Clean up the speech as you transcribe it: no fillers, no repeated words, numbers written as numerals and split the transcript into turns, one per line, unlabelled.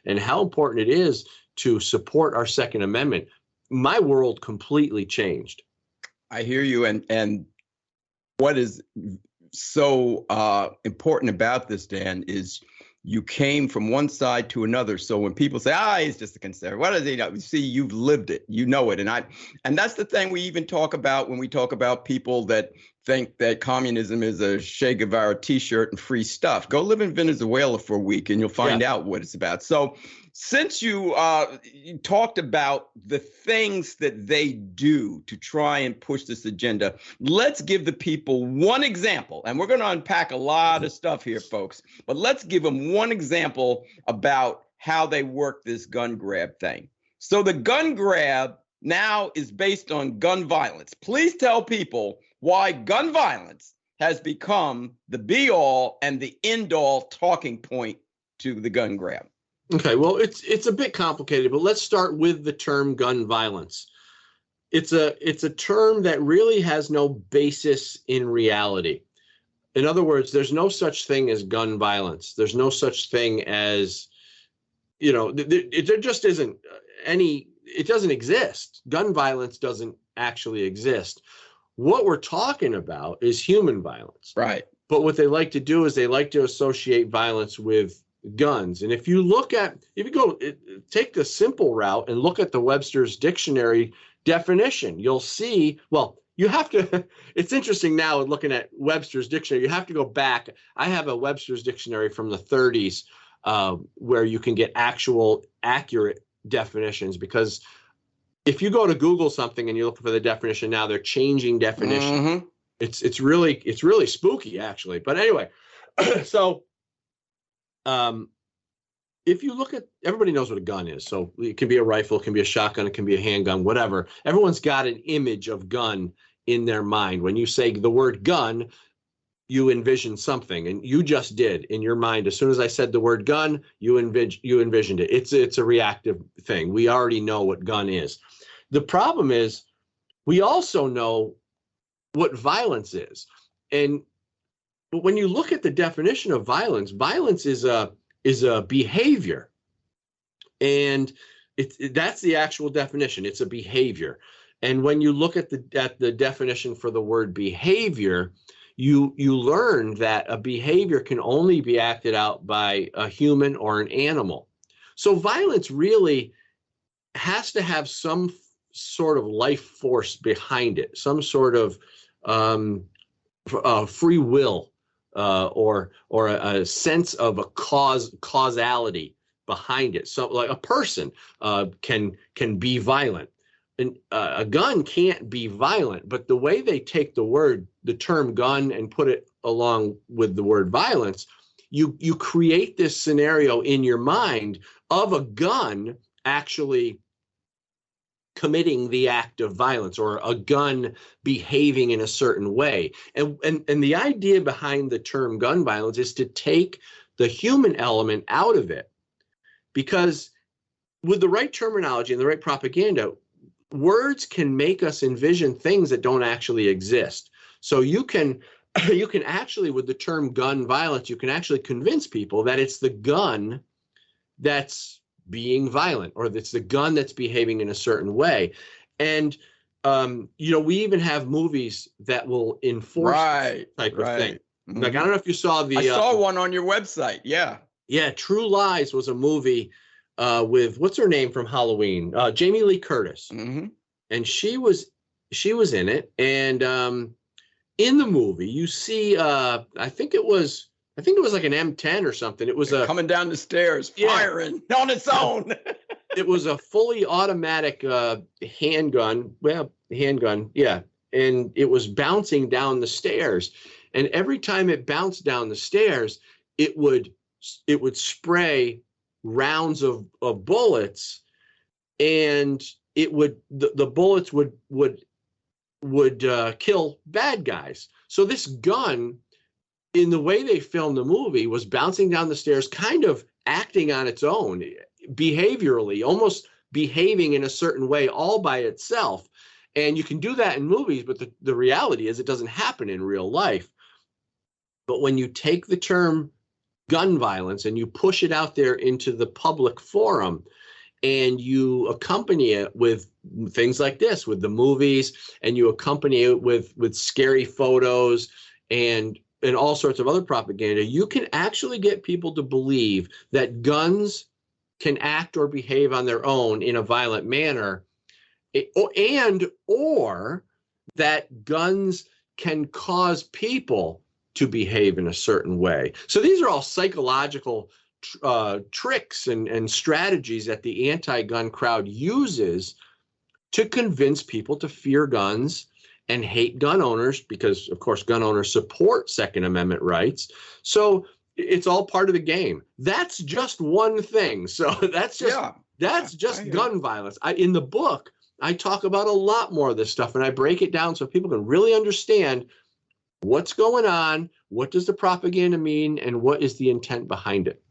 and how important it is to support our Second Amendment, my world completely changed.
I hear you. And what is so important about this, Dan, is you came from one side to another. So when people say, he's just a conservative, what does he know? You see, you've lived it, you know it. And that's the thing we even talk about when we talk about people that think that communism is a Che Guevara t-shirt and free stuff. Go live in Venezuela for a week and you'll find out what it's about. So since you talked about the things that they do to try and push this agenda, let's give the people one example. And we're going to unpack a lot of stuff here, folks. But let's give them one example about how they work this gun grab thing. So the gun grab now is based on gun violence. Please tell people why gun violence has become the be-all and the end-all talking point to the gun grab.
Okay, well, it's a bit complicated, but let's start with the term gun violence. It's a term that really has no basis in reality. In other words, there's no such thing as gun violence. There's no such thing as, there just isn't any, it doesn't exist. Gun violence doesn't actually exist. What we're talking about is human violence.
Right.
But what they like to do is they like to associate violence with guns. And if you take the simple route and look at the Webster's Dictionary definition, you'll see, you have to, it's interesting now looking at Webster's Dictionary, you have to go back. I have a Webster's Dictionary from the 30s where you can get actual accurate definitions, because if you go to Google something and you look for the definition now, they're changing definition. Mm-hmm. It's really spooky, actually. But anyway, so if you look at, everybody knows what a gun is. So it can be a rifle, it can be a shotgun, it can be a handgun, whatever. Everyone's got an image of gun in their mind. When you say the word gun, you envision something, and you just did in your mind. As soon as I said the word gun, you envisioned it. It's a reactive thing. We already know what gun is. The problem is we also know what violence is. But when you look at the definition of violence, violence is a behavior, and that's the actual definition. It's a behavior. And when you look at the definition for the word behavior, you learn that a behavior can only be acted out by a human or an animal. So violence really has to have some sort of life force behind it, some sort of free will. Or a sense of a causality behind it. So like a person can be violent, and a gun can't be violent. But the way they take the term gun and put it along with the word violence, you create this scenario in your mind of a gun actually committing the act of violence, or a gun behaving in a certain way. And the idea behind the term gun violence is to take the human element out of it, because with the right terminology and the right propaganda, words can make us envision things that don't actually exist. So you can actually, with the term gun violence, you can actually convince people that it's the gun that's being violent, or that's the gun that's behaving in a certain way. And we even have movies that will enforce this type of thing. Mm-hmm. Like, I don't know if you saw I
saw one on your website. Yeah,
True Lies was a movie with, what's her name from Halloween, Jamie Lee Curtis. Mm-hmm. And she was in it. And in the movie, you see, I think it was like an M10 or something. It was
coming down the stairs, firing on its own.
It was a fully automatic handgun. Well, handgun, yeah. And it was bouncing down the stairs. And every time it bounced down the stairs, it would spray rounds of bullets, and the bullets would kill bad guys. So this gun, in the way they filmed the movie, was bouncing down the stairs, kind of acting on its own, behaviorally, almost behaving in a certain way all by itself. And you can do that in movies, but the reality is it doesn't happen in real life. But when you take the term gun violence and you push it out there into the public forum, and you accompany it with things like this, with the movies, and you accompany it with scary photos and all sorts of other propaganda, you can actually get people to believe that guns can act or behave on their own in a violent manner, or that guns can cause people to behave in a certain way. So these are all psychological tricks and strategies that the anti-gun crowd uses to convince people to fear guns and hate gun owners, because, of course, gun owners support Second Amendment rights. So it's all part of the game. That's just one thing. So that's just gun violence. In the book, I talk about a lot more of this stuff, and I break it down so people can really understand what's going on, what does the propaganda mean, and what is the intent behind it.